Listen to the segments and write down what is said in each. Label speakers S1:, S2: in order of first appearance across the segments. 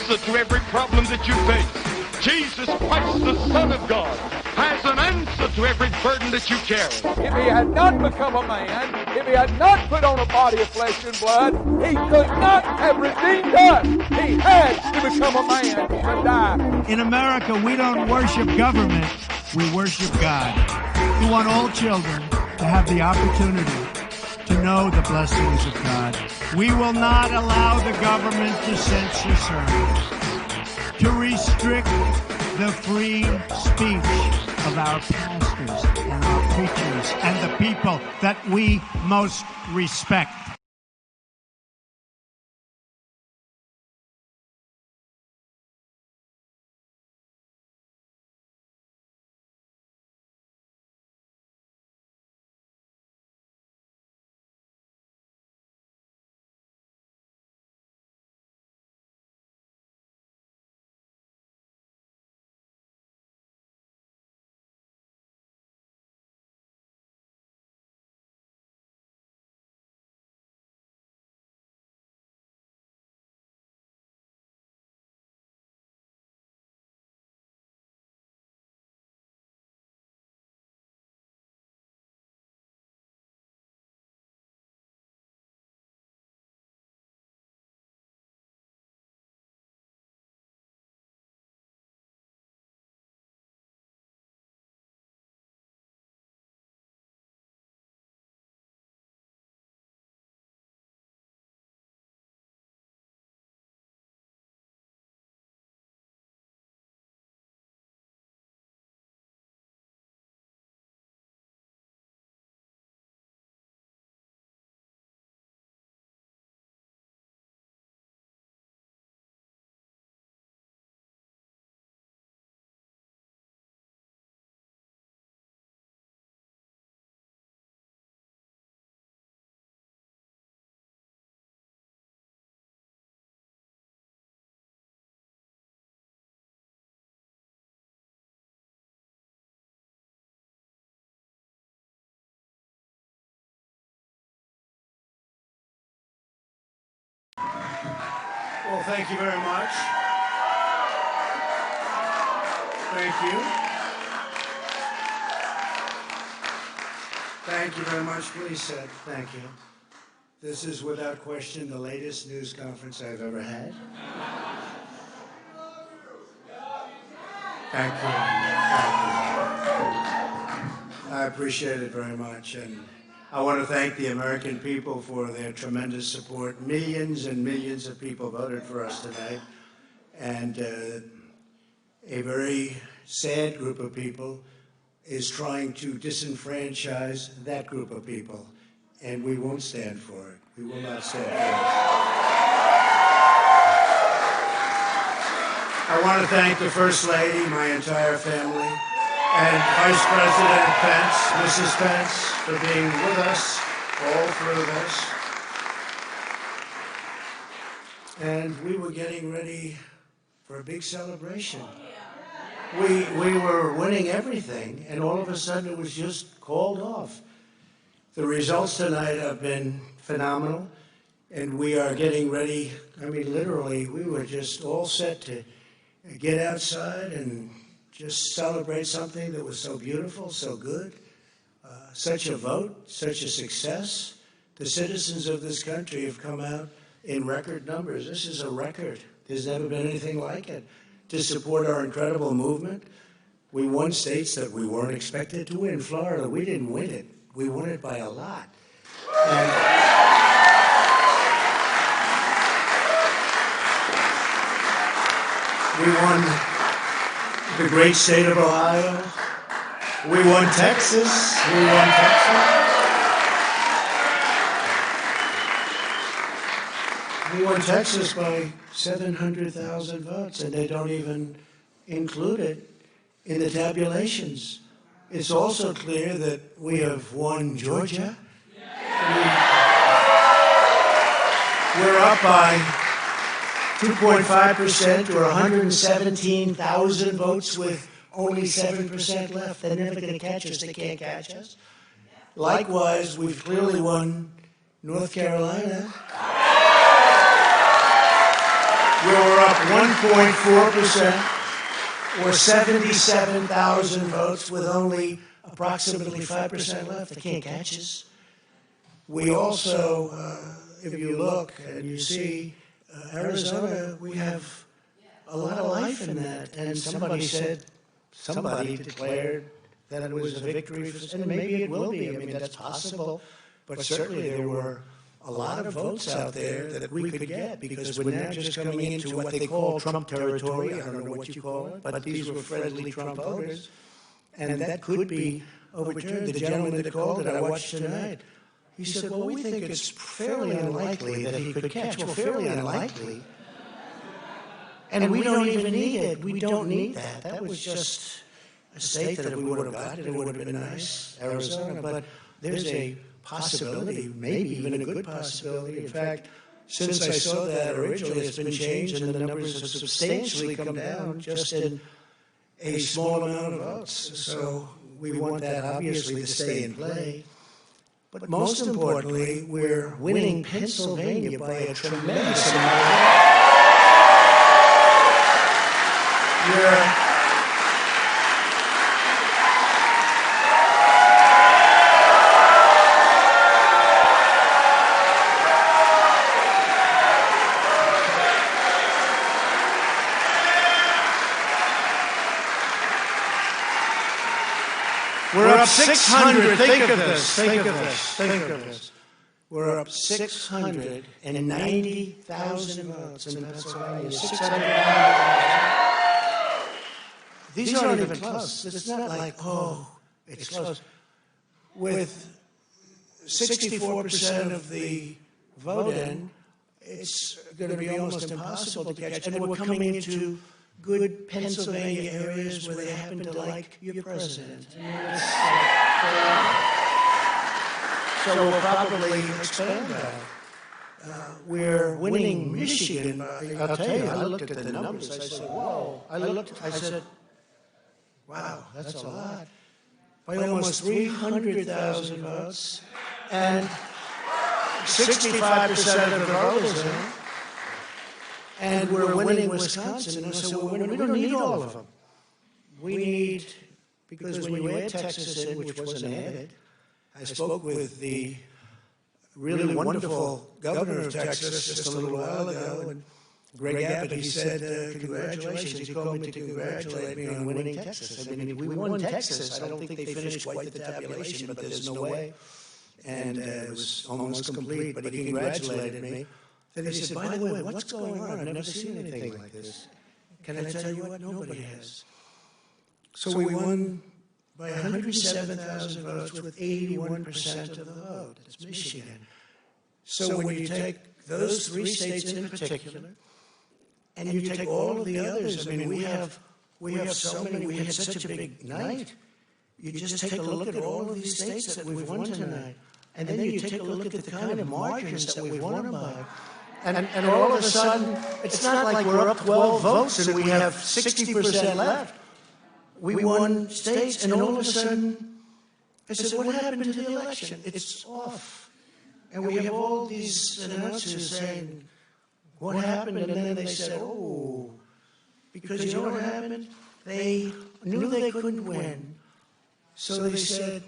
S1: answer to every problem that you face. Jesus Christ, the Son of God, has an answer to every burden that you carry.
S2: If he had not become a man, if he had not put on a body of flesh and blood, he could not have redeemed us. He had to become a man to die.
S3: In America, we don't worship government, we worship God. We want all children to have the opportunity to know the blessings of God. We will not allow the government to censor sermons, to restrict the free speech of our pastors and our preachers and the people that we most respect.
S4: Well, thank you very much. Thank you. Thank you very much. Please sit. Thank you. This is without question the latest news conference I've ever had. Thank you. I appreciate it very much. And I want to thank the American people for their tremendous support. Millions and millions of people voted for us tonight. And a very sad group of people is trying to disenfranchise that group of people. And we won't stand for it. We will not stand for it. I want to thank the First Lady, my entire family, and Vice President Pence, Mrs. Pence, for being with us all through this. And we were getting ready for a big celebration. We were winning everything, and all of a sudden it was just called off. The results tonight have been phenomenal, and we are getting ready. I mean, literally, we were just all set to get outside and just celebrate something that was so beautiful, so good. Such a vote, such a success. The citizens of this country have come out in record numbers. This is a record. There's never been anything like it. To support our incredible movement. We won states that we weren't expected to win. Florida, we didn't win it. We won it by a lot. And we won the great state of Ohio. We won Texas. We won Texas. We won Texas by 700,000 votes, and they don't even include it in the tabulations. It's also clear that we have won Georgia. We're up by 2.5% or 117,000 votes with only 7% left. They're never going to catch us. They can't catch us. Likewise, we've clearly won North Carolina. We were up 1.4%, or 77,000 votes, with only approximately 5% left. They can't catch us. We also, if you look and you see Arizona, we have a lot of life in that. And somebody declared that it was a victory, and maybe it will be. I mean, that's possible. But certainly there were a lot of votes out there that we could get, because we're now just coming into what they call Trump territory. I don't know what you call it, but these were friendly Trump voters. And that could be overturned. The gentleman that called it, I watched tonight, he said, well, we think it's fairly unlikely that he could catch. Well, fairly unlikely. And we don't even need it. We don't need that. That was just a state that if we would have got it, it would have been nice, Arizona. But there's a possibility, maybe even a good possibility. In fact, since I saw that originally, it's been changed, and the numbers have substantially come down just in a small amount of votes. So we want that, obviously, to stay in play. But most importantly, we're winning Pennsylvania by a tremendous amount. We're up 600. Think of this. We're up 690,000 votes in Pennsylvania. 690,000. These aren't even close. It's not like, oh, it's close. With 64% of the vote-in, it's going to be almost impossible to catch. And we're coming into good Pennsylvania areas where they happen to like your president. So we'll probably expand that. We're winning Michigan. I'll tell you, I looked at the numbers. I said, whoa. I said, wow, that's a lot. By almost 300,000 votes. And 65% of the voters in. And we're winning Wisconsin. And so we don't need all of them. We need, because when you add Texas in, which wasn't added, I spoke with the really wonderful governor of Texas just a little while ago, and Greg Abbott, he said, congratulations. He called me to congratulate me on winning Texas. I mean, we won Texas. I don't think they finished quite the tabulation, but there's no way. And it was almost complete, but he congratulated me. Then he said, by the way, what's going on? I've never seen anything like this. Can I tell you what? Nobody has. So we won by 107,000 votes with 81% of the vote. That's Michigan. So when you take those three states in particular, and you take all of the others, I mean, we have so many, we had such a big night. You just take a look at all of these states that we've won tonight, and then you take a look at the kind of margins that we've won them by. And all of a sudden, it's not like we're up 12 votes and we have 60% left. We won states, and all of a sudden, I said, what happened to the election? It's off. And we have all these announcers saying, what happened? And then they said, oh, because you know what happened? They knew they couldn't win. So they said,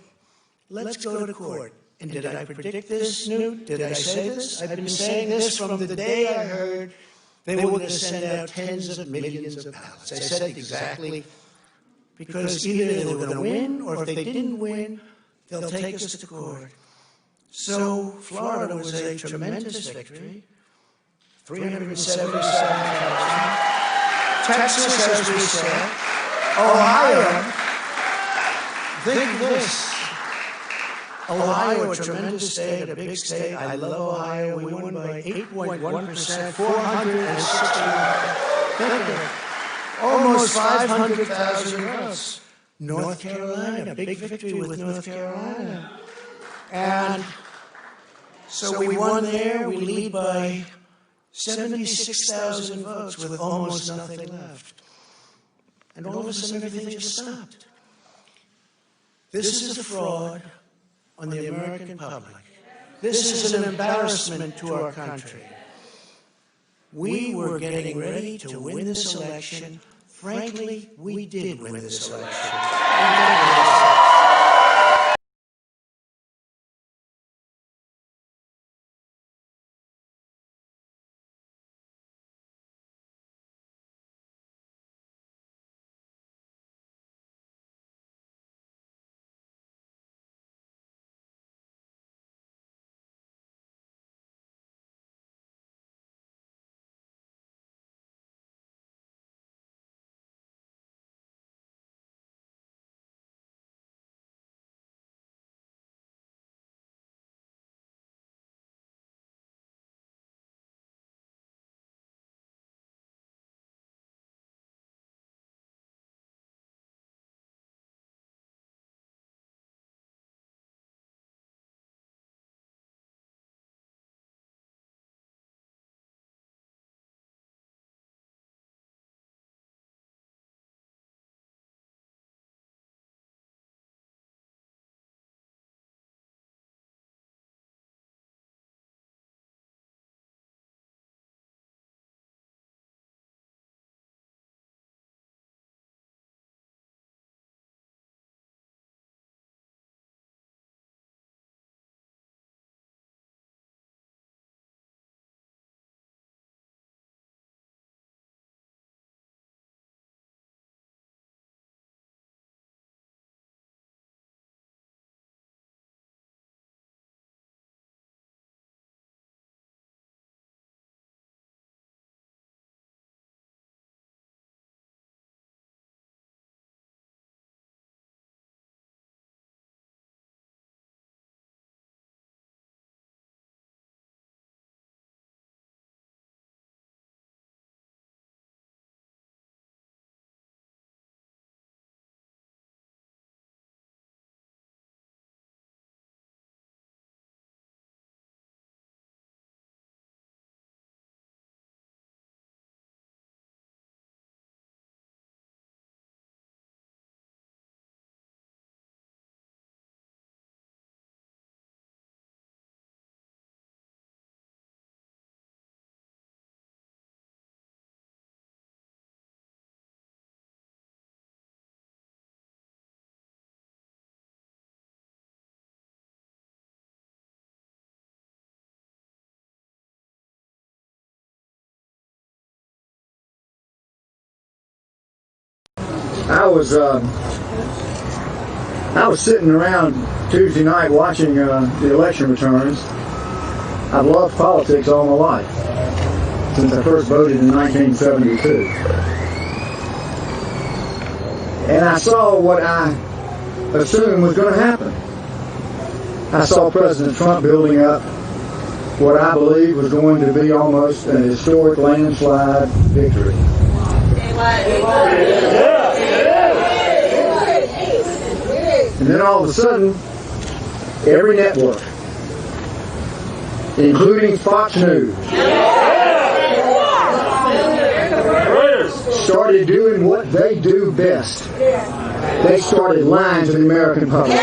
S4: let's go to court. And did I predict this, Newt? Did I say this? I've been saying this from the day I heard they were going to send out tens of millions of ballots. I said it exactly. Because either they were going to win, or if they didn't win, they'll take us to court. So Florida was a tremendous victory. 377,000. Texas, as we said. Ohio. Think of this. Ohio, a tremendous state, a big state. I love Ohio. We won by 8.1%, 461. Almost 500,000 votes. North Carolina, big victory with North Carolina. And so we won there. We lead by 76,000 votes with almost nothing left. And all of a sudden, everything just stopped. This is a fraud on the American public. This is an embarrassment to our country. We were getting ready to win this election. Frankly, we did win this election.
S5: I was sitting around Tuesday night watching the election returns. I've loved politics all my life, since I first voted in 1972. And I saw what I assumed was going to happen. I saw President Trump building up what I believed was going to be almost an historic landslide victory. And then all of a sudden, every network, including Fox News, started doing what they do best. They started lying to the American public.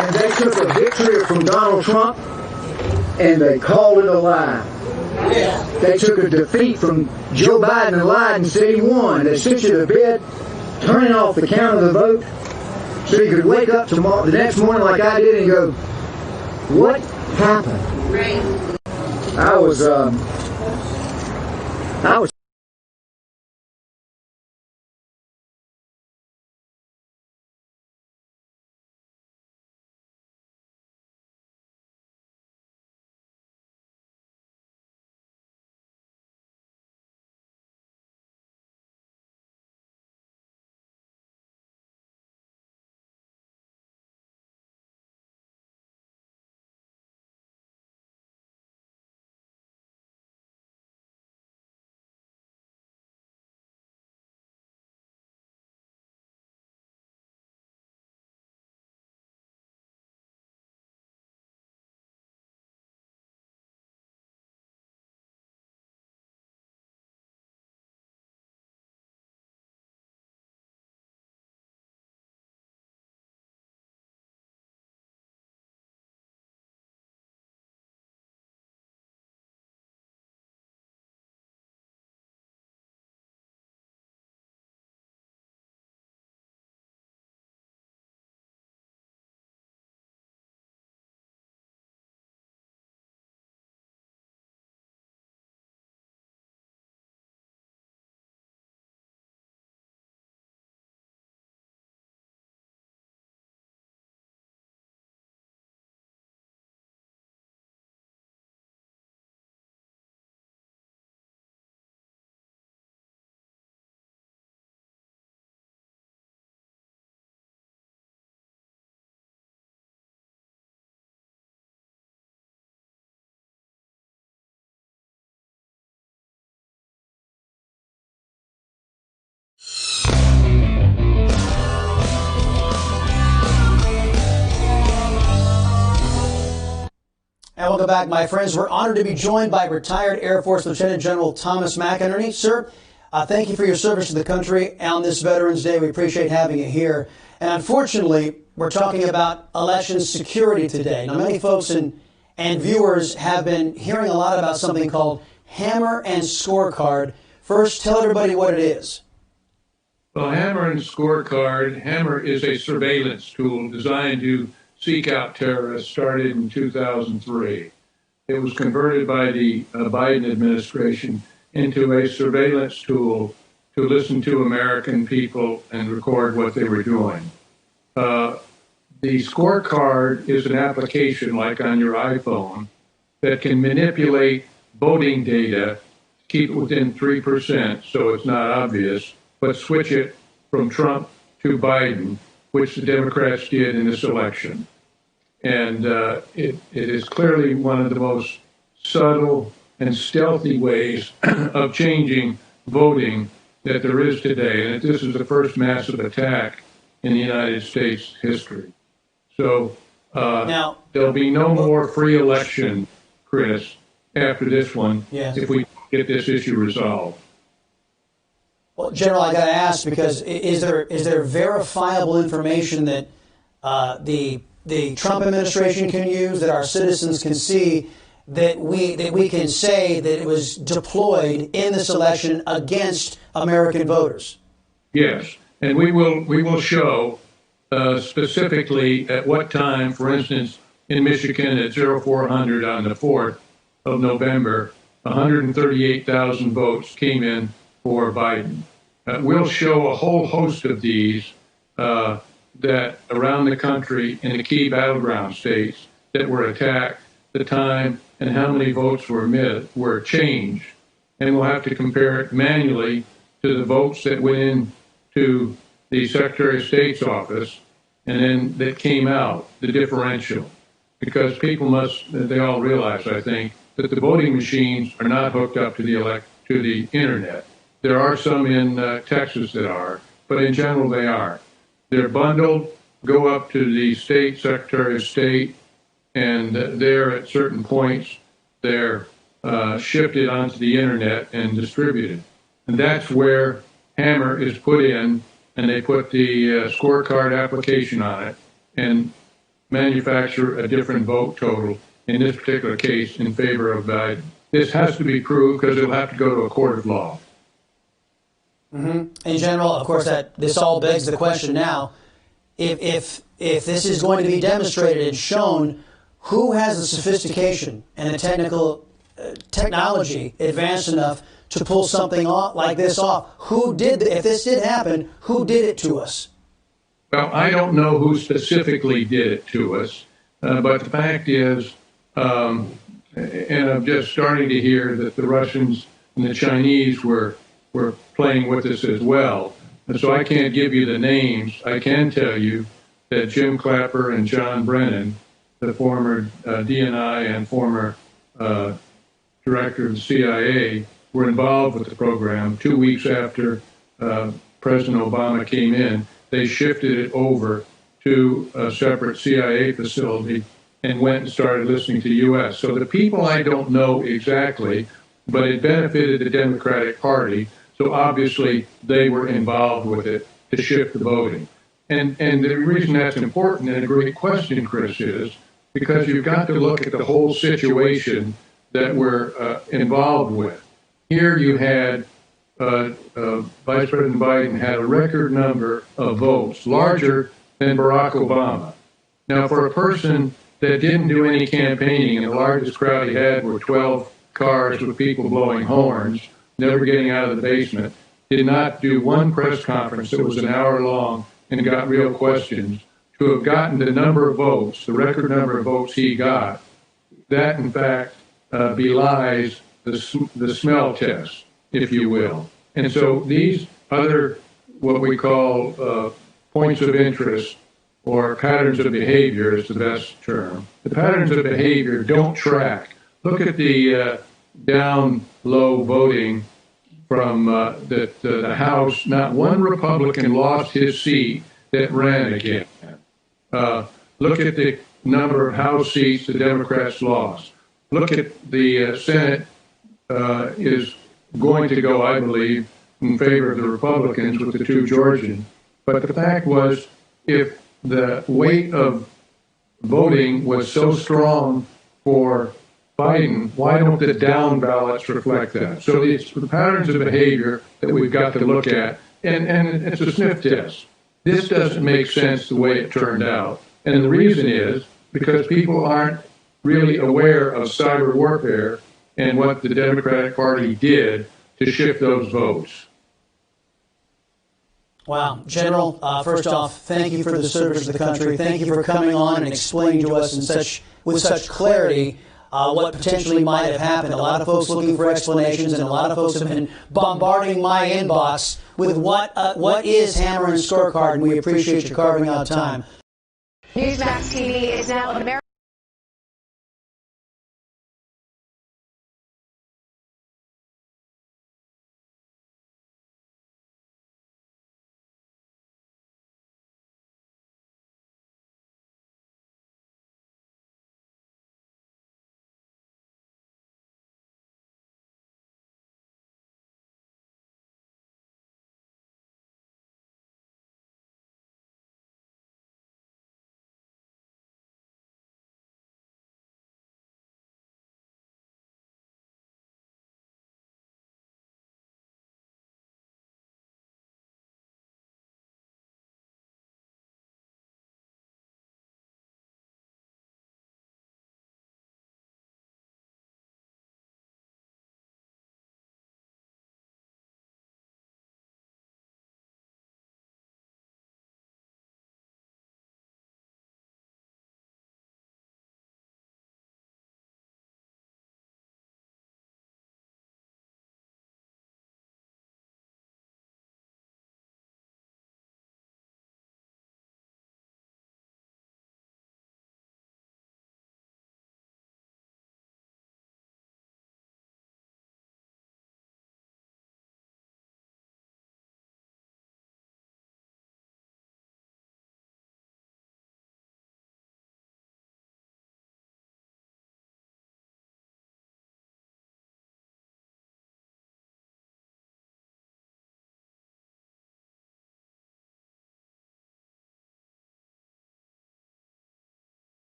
S5: And they took a victory from Donald Trump and they called it a lie. They took a defeat from Joe Biden and lied and said he won. They sent you to bed, turning off the count of the vote, so you could wake up the next morning like I did and go, what happened? I was
S6: Welcome back, my friends. We're honored to be joined by retired Air Force Lieutenant General Thomas McInerney. Sir, thank you for your service to the country on this Veterans Day. We appreciate having you here. And unfortunately, we're talking about election security today. Now, many folks and viewers have been hearing a lot about something called Hammer and Scorecard. First, tell everybody what it is.
S7: Well, Hammer and Scorecard, Hammer is a surveillance tool designed to seek out terrorists, started in 2003. It was converted by the Biden administration into a surveillance tool to listen to American people and record what they were doing. The Scorecard is an application like on your iPhone that can manipulate voting data, keep it within 3% so it's not obvious, but switch it from Trump to Biden, which the Democrats did in this election. And it is clearly one of the most subtle and stealthy ways of changing voting that there is today. And this is the first massive attack in the United States history. So now, there'll be no more free election, Chris, after this one, if we get this issue resolved.
S6: Well, General, I got to ask, because is there verifiable information that the Trump administration can use, that our citizens can see, that we can say that it was deployed in this election against American voters?
S7: Yes, and we will show specifically at what time. For instance, in Michigan at 0400 on the 4th of November, 138,000 votes came in for Biden. We'll show a whole host of these that around the country in the key battleground states that were attacked, the time and how many votes were changed. And we'll have to compare it manually to the votes that went into the Secretary of State's office and then that came out, the differential. Because people they all realize, I think, that the voting machines are not hooked up to the internet. There are some in Texas that are, but in general they are. They're bundled, go up to the state Secretary of State, and there at certain points they're shifted onto the internet and distributed. And that's where Hammer is put in, and they put the scorecard application on it and manufacture a different vote total, in this particular case, in favor of Biden. This has to be proved because it'll have to go to a court of law.
S6: In general, of course, this all begs the question now, if this is going to be demonstrated and shown, who has the sophistication and the technology advanced enough to pull something like this off? If this did happen, who did it to us?
S7: Well, I don't know who specifically did it to us, but the fact is, and I'm just starting to hear that the Russians and the Chinese were playing with us as well. And so I can't give you the names. I can tell you that Jim Clapper and John Brennan, the former DNI and former director of the CIA, were involved with the program. 2 weeks after President Obama came in, they shifted it over to a separate CIA facility and went and started listening to the U.S. So the people I don't know exactly, but it benefited the Democratic Party. So obviously they were involved with it to shift the voting. And the reason that's important and a great question, Chris, is because you've got to look at the whole situation that we're involved with. Here you had Vice President Biden had a record number of votes, larger than Barack Obama. Now, for a person that didn't do any campaigning, and the largest crowd he had were 12 cars with people blowing horns, never getting out of the basement, did not do one press conference that was an hour long and got real questions, to have gotten the number of votes, the record number of votes he got, that in fact belies the smell test, if you will. And so these other, what we call points of interest or patterns of behavior is the best term. The patterns of behavior don't track. Look at the down low voting from the House. Not one Republican lost his seat that ran again. Look at the number of House seats the Democrats lost. look at the Senate is going to go, I believe, in favor of the Republicans with the 2 Georgians. But the fact was, if the weight of voting was so strong for Biden, why don't the down ballots reflect that? So it's the patterns of behavior that we've got to look at, and it's a sniff test. This doesn't make sense the way it turned out. And the reason is because people aren't really aware of cyber warfare and what the Democratic Party did to shift those votes.
S6: Wow. General, first off, thank you for the service to the country. Thank you for coming on and explaining to us with such clarity what potentially might have happened. A lot of folks looking for explanations, and a lot of folks have been bombarding my inbox with what is Hammer and Scorecard, and we appreciate you carving out time.
S8: Newsmax TV is now American.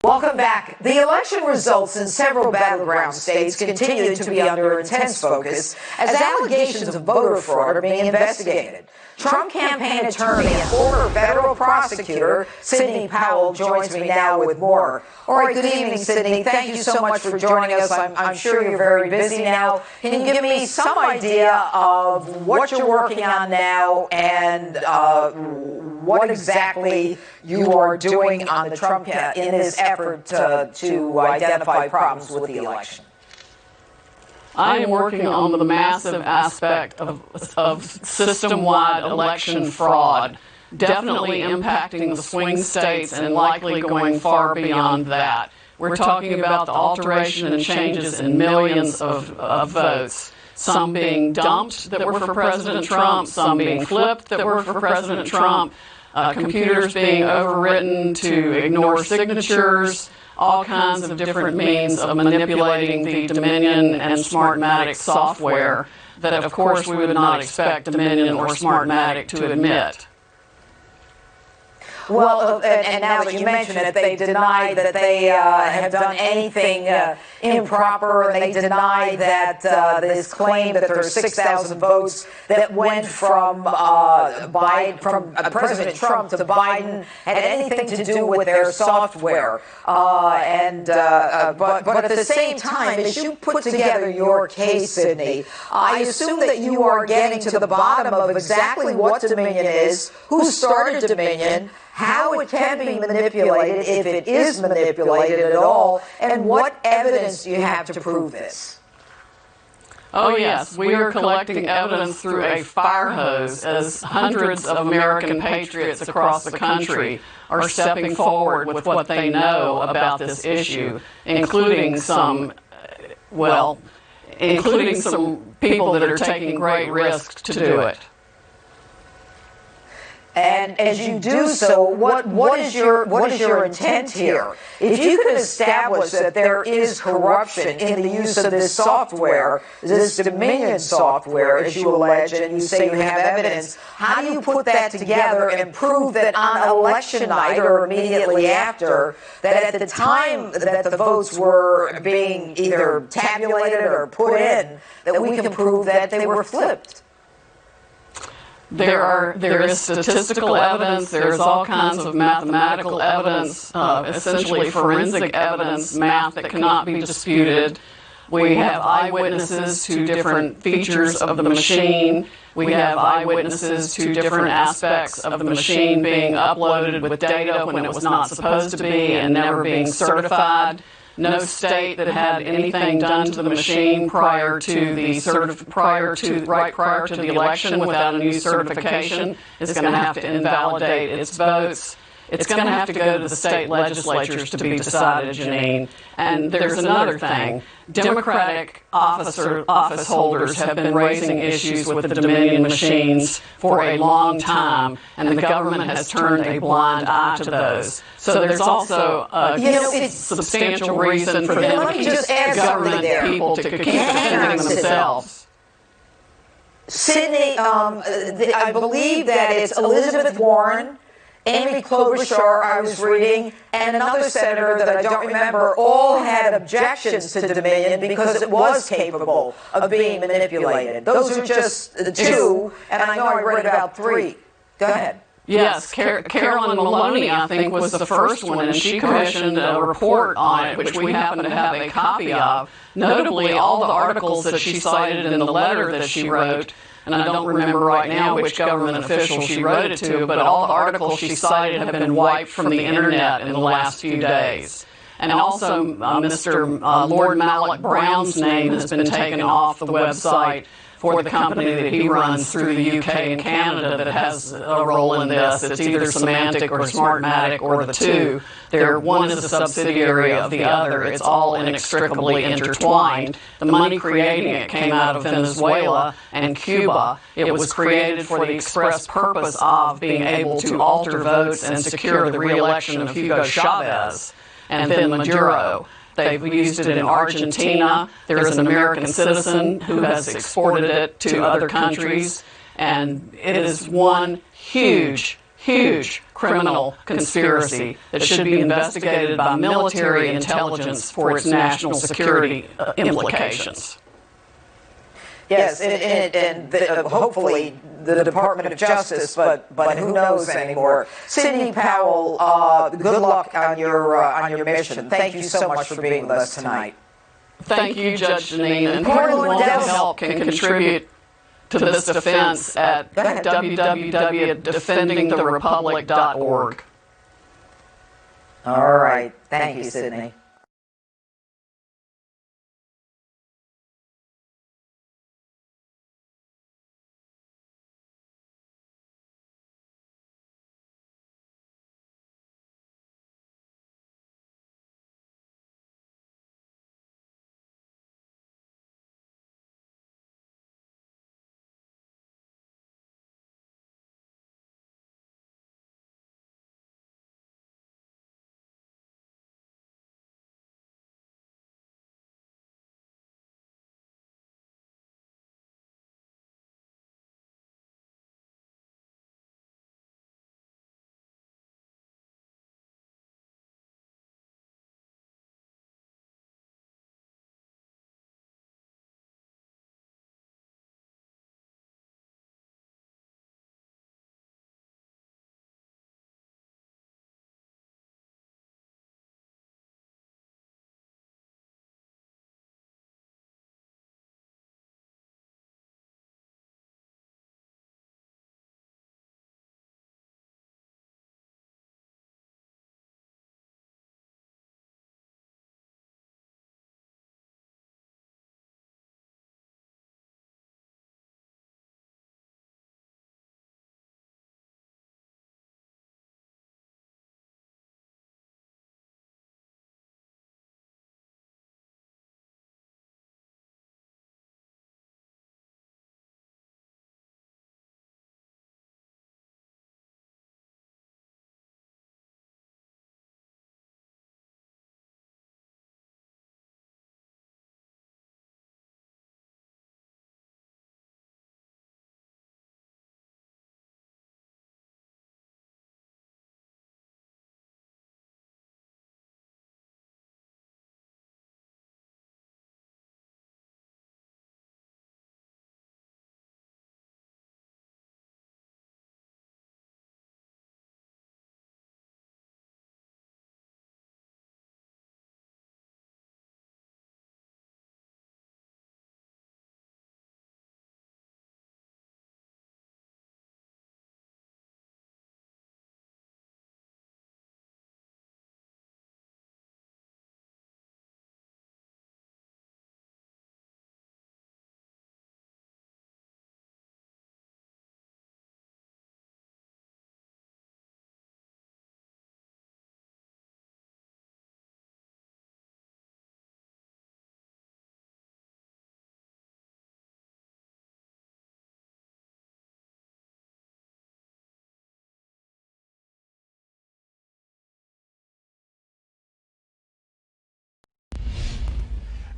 S9: Welcome back. The election results in several battleground states continue to be under intense focus as allegations of voter fraud are being investigated. Trump campaign attorney and former federal prosecutor Sidney Powell joins me now with more. All right, good evening, Sidney. Thank you so much for joining us. I'm sure you're very busy now. Can you give me some idea of what you're working on now and what exactly you are doing on the Trump in his effort to identify problems with the election?
S10: I am working on the massive aspect of system-wide election fraud, definitely impacting the swing states and likely going far beyond that. We're talking about the alteration and changes in millions of votes, some being dumped that were for President Trump, some being flipped that were for President Trump, computers being overwritten to ignore signatures, all kinds of different means of manipulating the Dominion and Smartmatic software that, of course, we would not expect Dominion or Smartmatic to admit.
S9: Well, and now that you mention it, they deny that they have done anything improper, and they deny that this claim that there are 6,000 votes that went from President Trump to Biden had anything to do with their software. But at the same time, as you put together your case, Sidney, I assume that you are getting to the bottom of exactly what Dominion is, who started Dominion, how it can be manipulated, if it is manipulated at all, and what evidence do you have to prove this?
S10: Oh, yes. We are collecting evidence through a fire hose as hundreds of American patriots across the country are stepping forward with what they know about this issue, including some people that are taking great risks to do it.
S9: And as you do so, what is your intent here? If you can establish that there is corruption in the use of this software, this Dominion software, as you allege, and you say you have evidence, how do you put that together and prove that on election night or immediately after, that at the time that the votes were being either tabulated or put in, that we can prove that they were flipped?
S10: There is statistical evidence, there's all kinds of mathematical evidence, essentially forensic evidence, math that cannot be disputed. We have eyewitnesses to different features of the machine. We have eyewitnesses to different aspects of the machine being uploaded with data when it was not supposed to be and never being certified. No state that had anything done to the machine prior to the election without a new certification is going to have to invalidate its votes. It's going to have to go to the state legislatures to be decided, Janine. And there's another thing. Democratic office holders have been raising issues with the Dominion machines for a long time, and the government has turned a blind eye to those. So there's also a substantial reason for them to keep government people to keep defending themselves.
S9: Sidney, I believe that it's Elizabeth Warren, Amy Klobuchar, I was reading, and another senator that I don't remember, all had objections to Dominion because it was capable of being manipulated. Those are just the two, and I know I read about three. Go ahead.
S10: Yes, Carolyn Maloney, I think, was the first one, and she commissioned a report on it, which we happen to have a copy of. Notably, all the articles that she cited in the letter that she wrote, and I don't remember right now which government official she wrote it to, but all the articles she cited have been wiped from the internet in the last few days. And also, Mr. Lord Malloch Brown's name has been taken off the website for the company that he runs through the UK and Canada that has a role in this. It's either Symantec or Smartmatic or the two. One is a subsidiary of the other. It's all inextricably intertwined. The money creating it came out of Venezuela and Cuba. It was created for the express purpose of being able to alter votes and secure the re-election of Hugo Chavez and then Maduro. They've used it in Argentina. There is an American citizen who has exported it to other countries, and it is one huge, huge criminal conspiracy that should be investigated by military intelligence for its national security implications.
S9: Yes, hopefully the Department of Justice, but who knows anymore. Sidney Powell, good luck on your mission. Thank you so much for being with us tonight.
S10: Thank you, Judge Janine. And anyone who wants to help can contribute to this defense at www.defendingtherepublic.org.
S9: All right. Thank you, Sidney.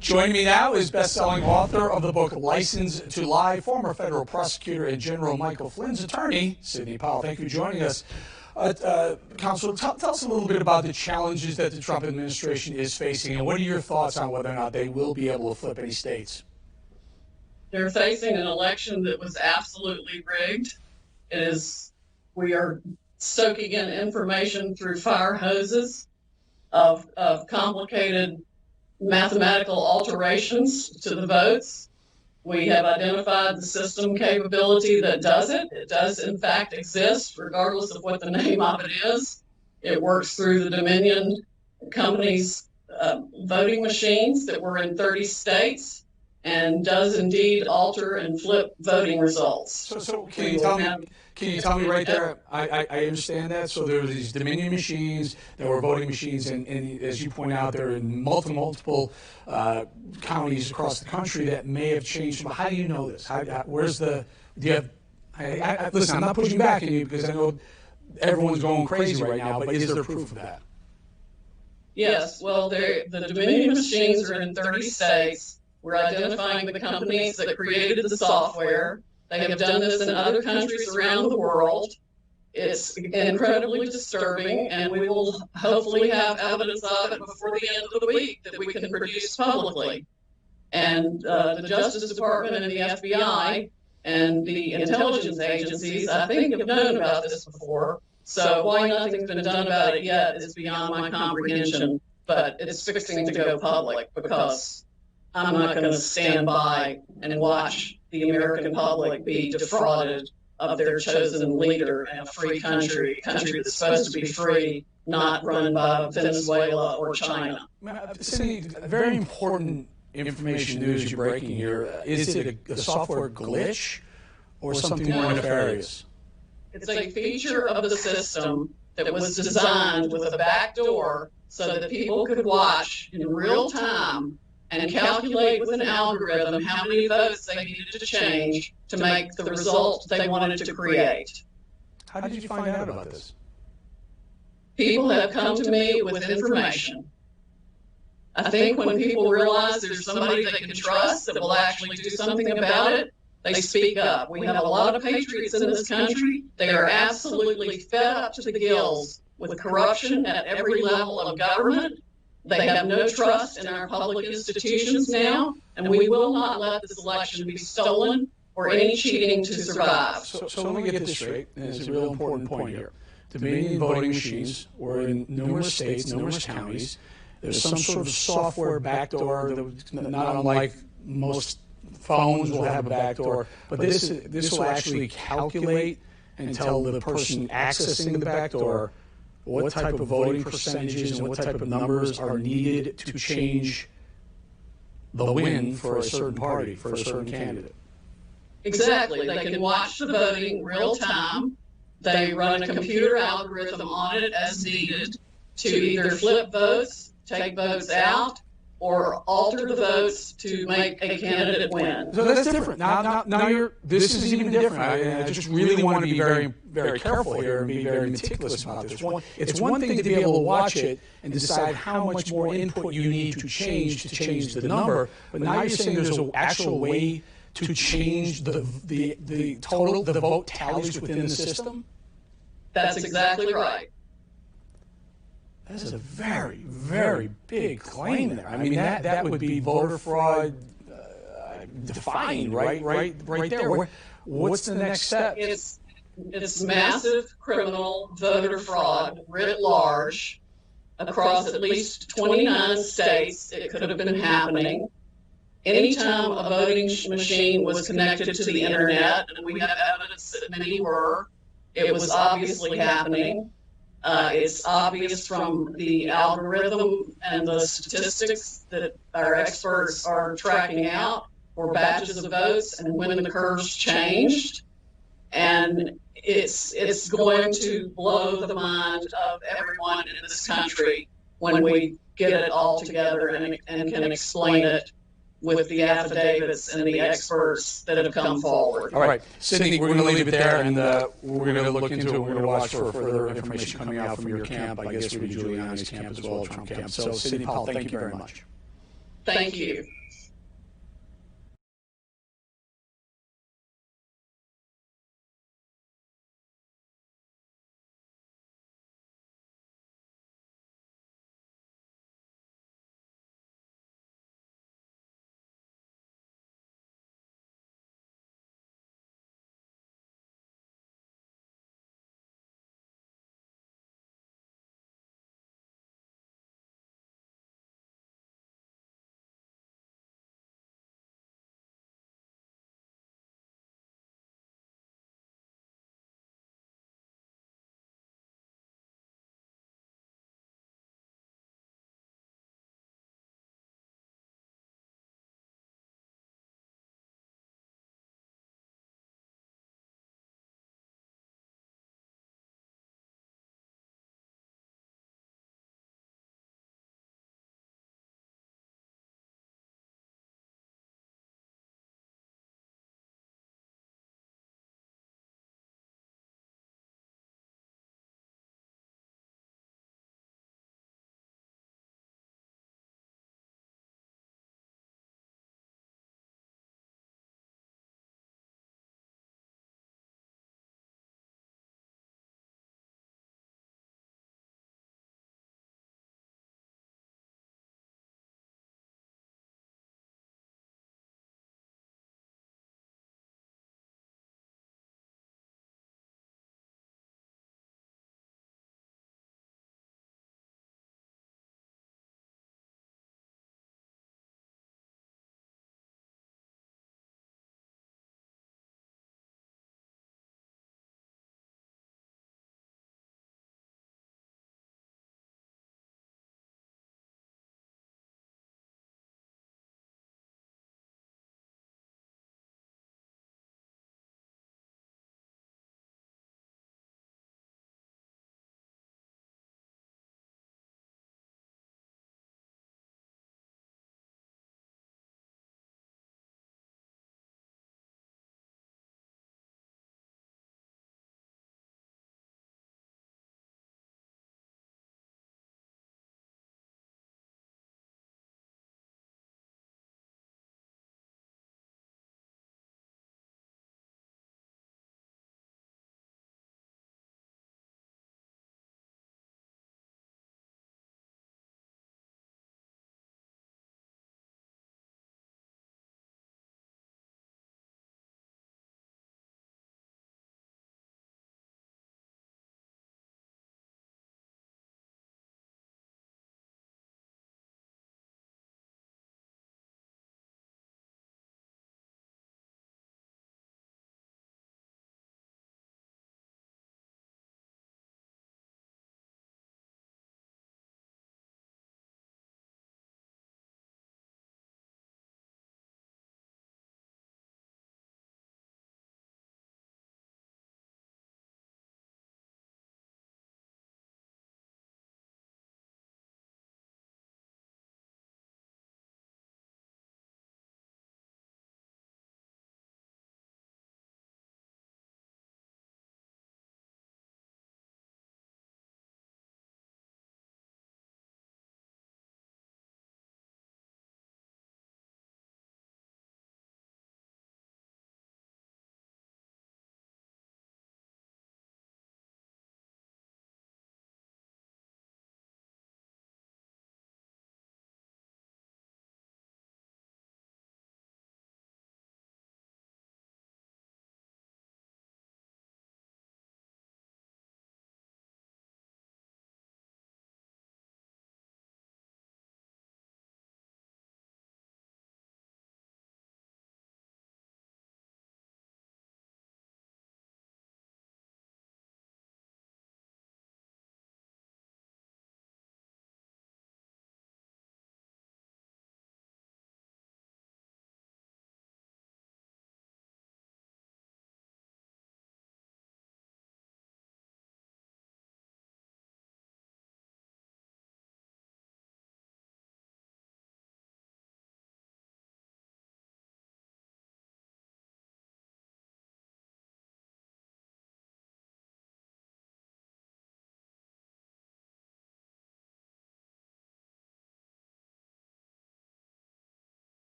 S11: Joining me now is best-selling author of the book License to Lie, former federal prosecutor and General Michael Flynn's attorney, Sidney Powell. Thank you for joining us. Counselor, tell us a little bit about the challenges that the Trump administration is facing, and what are your thoughts on whether or not they will be able to flip any states?
S10: They're facing an election that was absolutely rigged. We are soaking in information through fire hoses of complicated mathematical alterations to the votes. We have identified the system capability that does it. It does, in fact, exist, regardless of what the name of it is. It works through the Dominion company's voting machines that were in 30 states and does indeed alter and flip voting results.
S11: So can you tell me right there, I understand that. So there were these Dominion machines that were voting machines, and as you point out, they're in multiple counties across the country that may have changed. But how do you know this? Listen, I'm not pushing back on you because I know everyone's going crazy right now, but is there proof of that?
S10: Yes, well, the Dominion machines are in 30 states. We're identifying the companies that created the software. They have done this in other countries around the world. It's incredibly disturbing, and we will hopefully have evidence of it before the end of the week that we can produce publicly. And the Justice Department and the FBI and the intelligence agencies, I think, have known about this before. So why nothing's been done about it yet is beyond my comprehension. But it's fixing to go public because I'm not going to stand by and watch the American public be defrauded of their chosen leader in a free country, a country that's supposed to be free, not run by Venezuela or China.
S11: Cindy, very important information news you're breaking here. Is it a software glitch or something more nefarious?
S10: It's a feature of the system that was designed with a back door so that people could watch in real time and calculate with an algorithm how many votes they needed to change to make the result they wanted to create.
S11: How did you find out about this?
S10: People have come to me with information. I think when people realize there's somebody they can trust that will actually do something about it, they speak up. We have a lot of patriots in this country. They are absolutely fed up to the gills with corruption at every level of government. They have no trust in our public institutions now, and we will not let this election be stolen or any cheating to survive.
S11: So let me get this straight, and it's a real important point here. The Dominion voting machines were in numerous states, numerous counties. There's some sort of software backdoor that, not unlike most phones will have a backdoor, but this will actually calculate and tell the person accessing the backdoor what type of voting percentages and what type of numbers are needed to change the win for a certain party, for a certain candidate.
S10: Exactly. They can watch the voting real time. They run a computer algorithm on it as needed to either flip votes, take votes out, or alter the votes to make a candidate win.
S11: So that's different. Now this is even different. I just really want to be very, very careful here and be very meticulous about this. It's one thing to be able to watch it and decide how much more input you need to change the number, but now you're saying there's an actual way to change the total, the vote tallies within the system?
S10: That's exactly right.
S11: This is a very, very big claim there. I mean, that would be voter fraud defined, right there. What's the next step?
S10: It's massive criminal voter fraud writ large across at least 29 states. It could have been happening. Anytime a voting machine was connected to the internet, and we have evidence that many were, it was obviously happening. It's obvious from the algorithm and the statistics that our experts are tracking out for batches of votes and when the curves changed. And it's going to blow the mind of everyone in this country when we get it all together and can explain it with the affidavits and the experts that have come forward.
S11: All right, Sydney, we're going to leave it there, and we're going to look into it. We're going to watch for further information coming out from your camp, I guess Rudy Giuliani's camp as well, Trump camp. So, Sydney Powell, thank you very much.
S10: Thank you.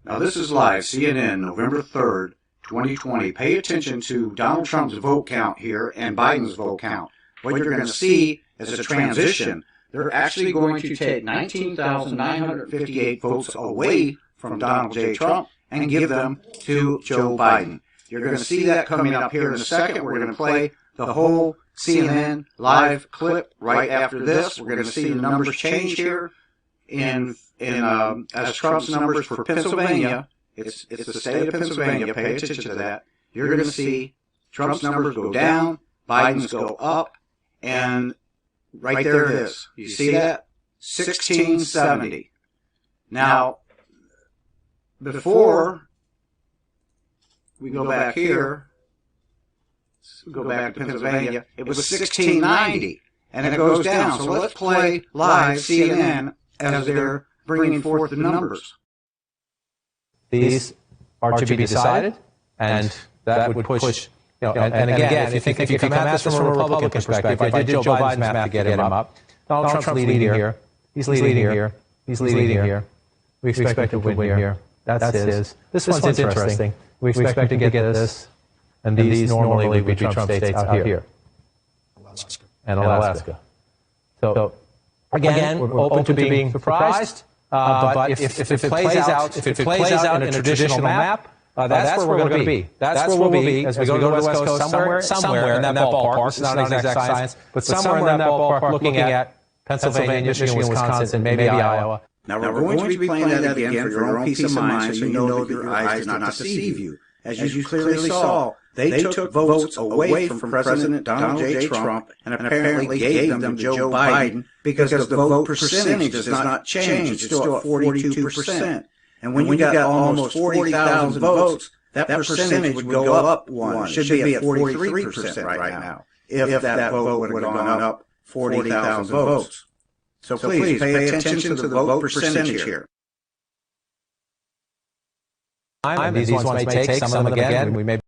S5: Now this is live, CNN, November 3rd, 2020. Pay attention to Donald Trump's vote count here and Biden's vote count. What you're going to see is a transition. They're actually going to take 19,958 votes away from Donald J. Trump and give them to Joe Biden. You're going to see that coming up here in a second. We're going to play the whole CNN live clip right after this. We're going to see the numbers change here as Trump's numbers for Pennsylvania. It's the state of Pennsylvania. Pay attention to that. You're going to see Trump's numbers go down, Biden's go up, and right there it is. You see that? 1670. Now, before we go back here, go back to Pennsylvania, it was 1690, and it goes down. So let's play live CNN as they're bringing forth the numbers.
S12: These are to be decided, and that would push, and again, if you come at this from a Republican perspective, if I did Joe Biden's math to get him up, Donald Trump's leading here, he's leading here, he's leading here, we expect to win here, that's his. This one's interesting. We expect to get this, and these normally would be Trump states out here, and Alaska. So, again, we're open to being surprised, but if it plays out in a traditional map, that's where we're going to be. That's where we'll be as we go to the West Coast, somewhere in that ballpark. It's not an exact science, but somewhere in that ballpark, looking at Pennsylvania, Michigan, Wisconsin, maybe Iowa.
S5: Now, we're going to be playing that again for your own peace of mind, so you know that your eyes did not deceive you. As you clearly saw, they took votes away from President Donald J. Trump and apparently gave them to Joe Biden because the vote percentage does not change. It's still at 42%. And when you got almost 40,000 votes, that percentage would go up one. It should be at 43% right now if that vote would have gone up 40,000 votes. So please pay attention to the vote percentage here.
S12: These ones may take, some of them again, we may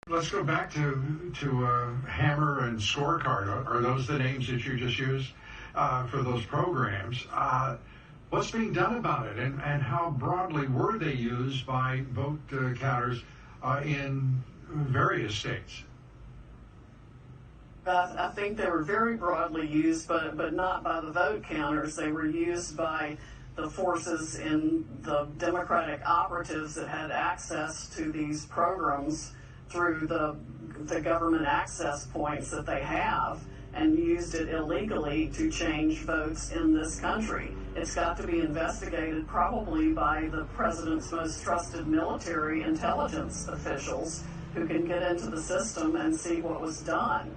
S13: Let's go back to Hammer and Scorecard. Are those the names that you just used for those programs? What's being done about it, and how broadly were they used by vote counters in various states?
S10: I think they were very broadly used, but not by the vote counters. They were used by the forces in the Democratic operatives that had access to these programs through the government access points that they have, and used it illegally to change votes in this country. It's got to be investigated probably by the president's most trusted military intelligence officials who can get into the system and see what was done.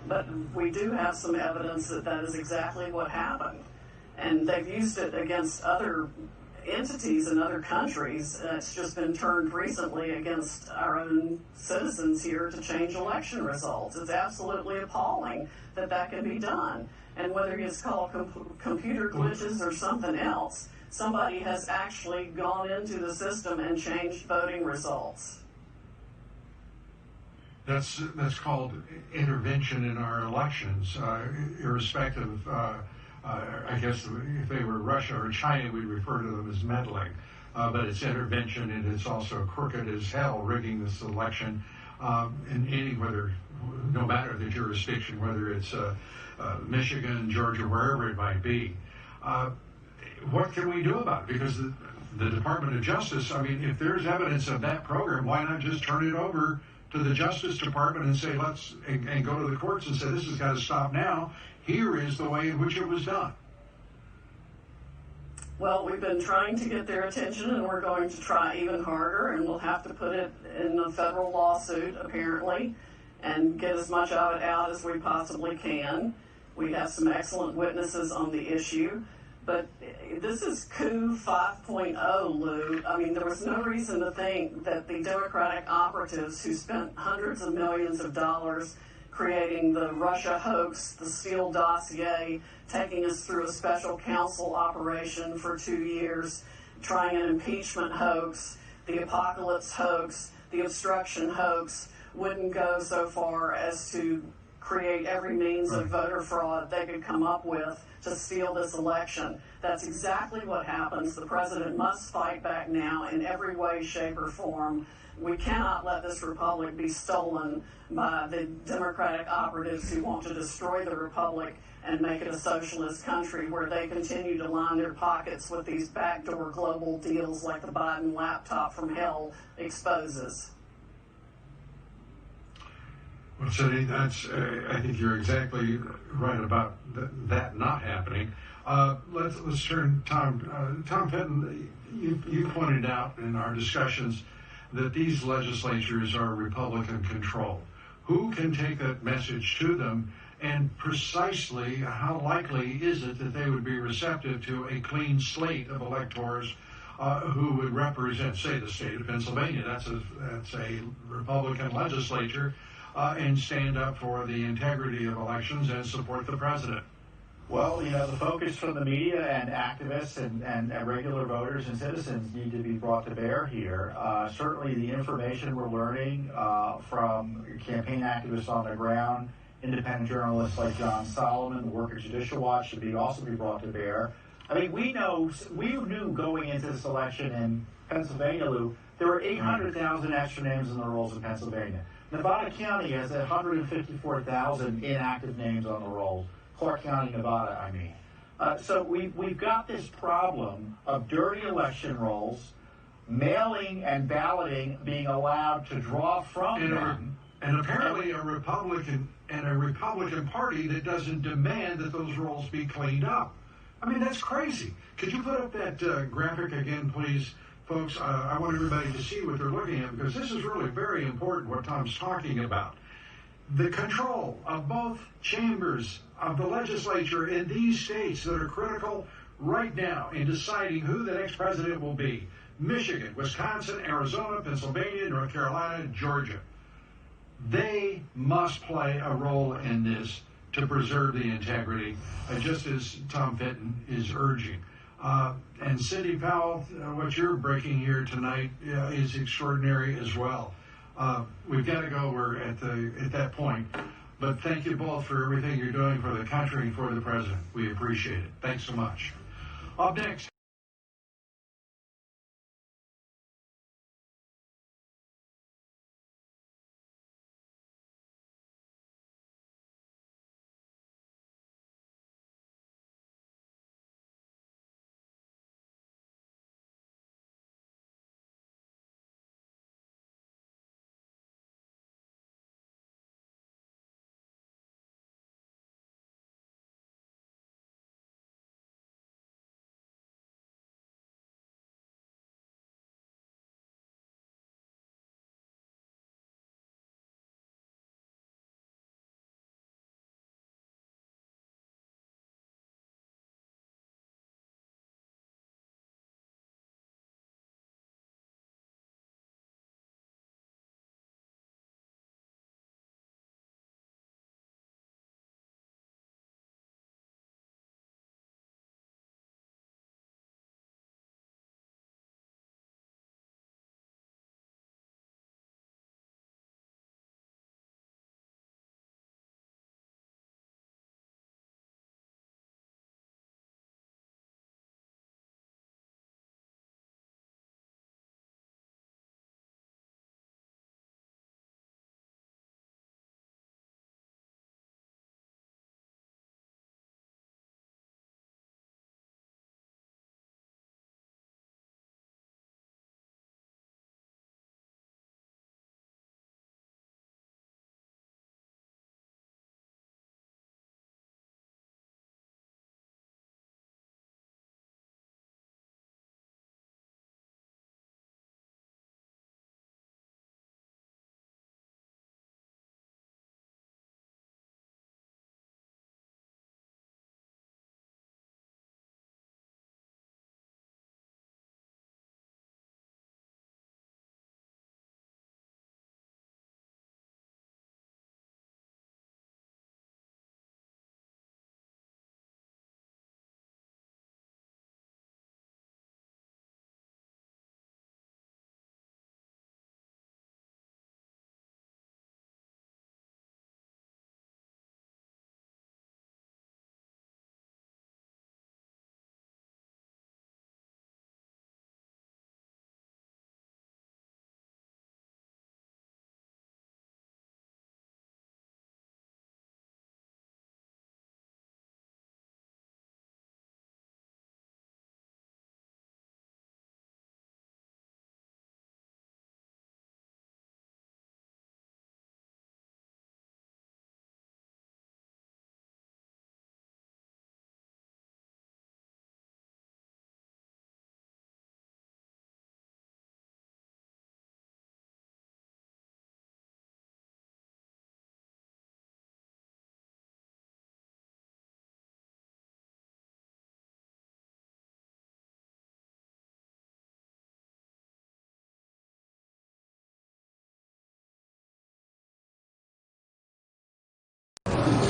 S10: But we do have some evidence that that is exactly what happened. And they've used it against other entities in other countries. It's just been turned recently against our own citizens here to change election results. It's absolutely appalling that that can be done. And whether it's called computer glitches or something else, somebody has actually gone into the system and changed voting results.
S13: That's called intervention in our elections, irrespective. I guess if they were Russia or China, we'd refer to them as meddling. But it's intervention, and it's also crooked as hell, rigging this election no matter the jurisdiction, whether it's Michigan, Georgia, wherever it might be. What can we do about it? Because the Department of Justice, I mean, if there's evidence of that program, why not just turn it over to the Justice Department and say, and go to the courts and say, this has got to stop now. Here is the way in which it was done.
S10: Well, we've been trying to get their attention, and we're going to try even harder, and we'll have to put it in a federal lawsuit, apparently, and get as much of it out as we possibly can. We have some excellent witnesses on the issue, but this is coup 5.0, Lou. I mean, there was no reason to think that the Democratic operatives who spent hundreds of millions of dollars creating the Russia hoax, the Steele dossier, taking us through a special counsel operation for 2 years, trying an impeachment hoax, the apocalypse hoax, the obstruction hoax, wouldn't go so far as to create every means of voter fraud they could come up with to steal this election. That's exactly what happens. The president must fight back now in every way, shape, or form. We cannot let this republic be stolen by the Democratic operatives who want to destroy the republic and make it a socialist country where they continue to line their pockets with these backdoor global deals like the Biden laptop from hell exposes.
S13: Well, Cindy, I think you're exactly right about that not happening. Let's turn, Tom Fitton, you pointed out in our discussions that these legislatures are Republican-controlled. Who can take that message to them, and precisely how likely is it that they would be receptive to a clean slate of electors who would represent, say, the state of Pennsylvania? That's a Republican legislature, and stand up for the integrity of elections and support the president.
S14: Well, you know, the focus from the media and activists and regular voters and citizens need to be brought to bear here. Certainly the information we're learning from campaign activists on the ground, independent journalists like John Solomon, the work of Judicial Watch should also be brought to bear. I mean, we knew going into this election in Pennsylvania, Lou, there were 800,000 extra names in the rolls in Pennsylvania. Nevada County has 154,000 inactive names on the rolls. Clark County, Nevada, I mean. So we've got this problem of dirty election rolls, mailing and balloting being allowed to draw from them.
S13: And apparently a Republican Party that doesn't demand that those rolls be cleaned up. I mean, that's crazy. Could you put up that graphic again, please, folks? I want everybody to see what they're looking at, because this is really very important what Tom's talking about. The control of both chambers of the legislature in these states that are critical right now in deciding who the next president will be. Michigan, Wisconsin, Arizona, Pennsylvania, North Carolina, Georgia. They must play a role in this to preserve the integrity, just as Tom Fitton is urging. And Cindy Powell, what you're breaking here tonight is extraordinary as well. we've got to go. We're at that point. But thank you both for everything you're doing for the country and for the president. We appreciate it. Thanks so much. Up next.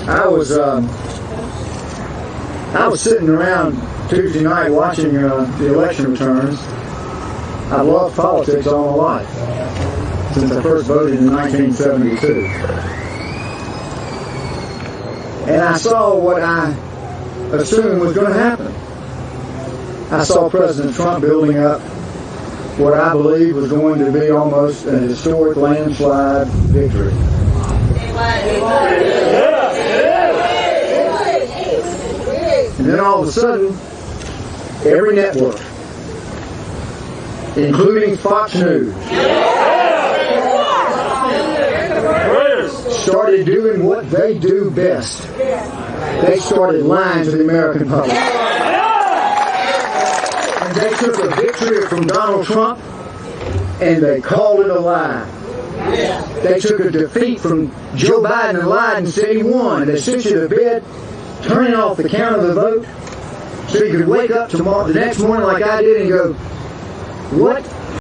S5: I was sitting around Tuesday night watching the election returns. I've loved politics all my life, since I first voted in 1972. And I saw what I assumed was going to happen. I saw President Trump building up what I believe was going to be almost a historic landslide victory. And then all of a sudden, every network, including Fox News, started doing what they do best. They started lying to the American public. And they took a victory from Donald Trump and they called it a lie. They took a defeat from Joe Biden and lied and said he won. They sent you to bed, turning off the count of the vote, so you could wake up tomorrow, the next morning like I did, and go, what